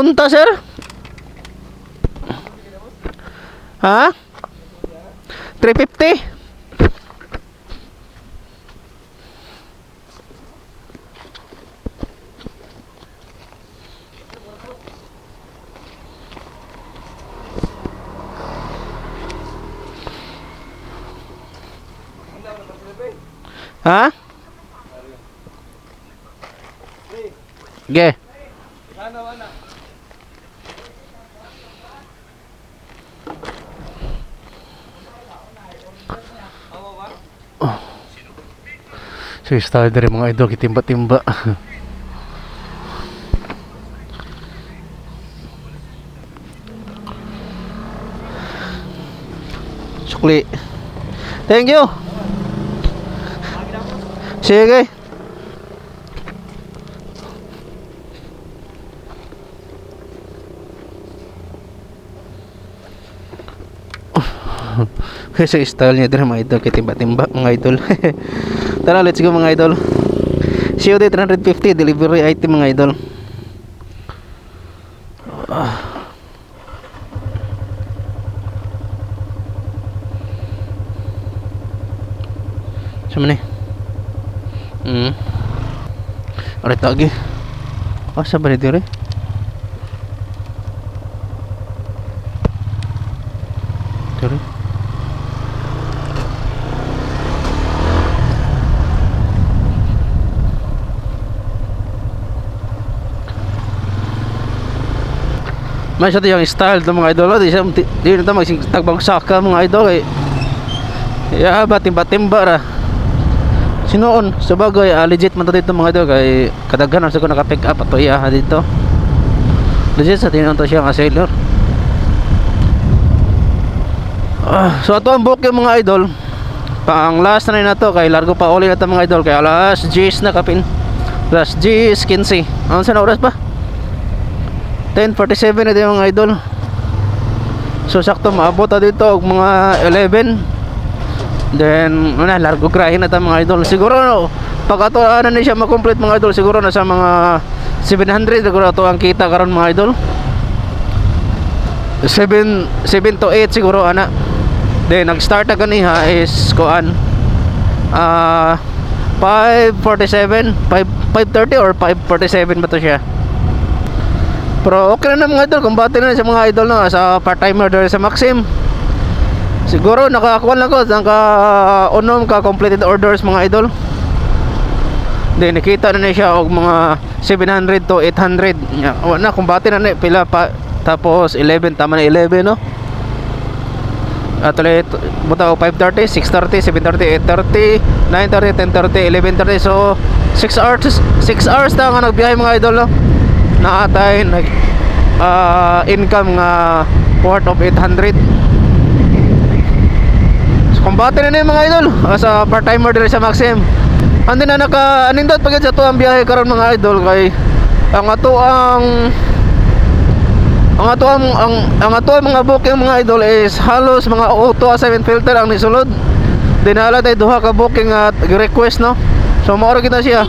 punta, sir? Ha? 350? Ha? Ge. So, style dari mga idol, kitimba-timba. Sukli. Thank you. Sige. Kasi style niya din mga idol, kitimba-timba mga idol. Tara, let's go mga idol. COD 350 delivery item mga idol. Sama ni. Ada lagi. Oh, sabar itu re. Tuh. Mas ito yung style ng mga idol. Di na magsing tagbang-saka mga idol eh. Ya ba timba-timba ra. Sinoon sa bagay legit man to dito mga idol kay kadaghanan sa ko naka-pick up ato iya dito. Legit sa tinon to siya nga sailor. So ato ang booking mga idol. Pang last na to kay largo pa uli na to mga idol kay alas 10 na kapin. Alas 10:15. Ano sa oras pa? 10:47 na din mga idol. So sakto maabot dito og mga 11. Then largo grahe na ta mga idol. Siguro pag ato na siya ma-complete mga idol, siguro na sa mga 700 siguro ato ang kita karon mga idol. 7 to 8 siguro ana. Then nag-start na ganiha is kuan 5:47, 5:30 or 5:47 ba to siya. Pero okay na mga idol, kumbate na sa mga idol na sa part-timer dere sa Maxim. Siguro nakakuha lang ko, naka-unom ka completed orders mga idol. Then nakita na siya og mga 700 to 800. Wala na kumbate na pila pa, tapos 11 tama na 11 no. At ulit buta ko 5:30, 6:30, 7:30, 8:30, 9:30, 10:30, 11:30. So 6 hours ta nga nagbiyahe mga idol no. Naatay income nga worth of 800. Kumbate na yung mga idol sa part-timer dire sa Maxim. Andi na naka-anindot pagid sa tuang biyahe karon mga idol kay ang ato mga booking mga idol is halos mga auto assignment filter ang nisulod. Dinala tay duha ka booking at request no. So mao ra kita siya.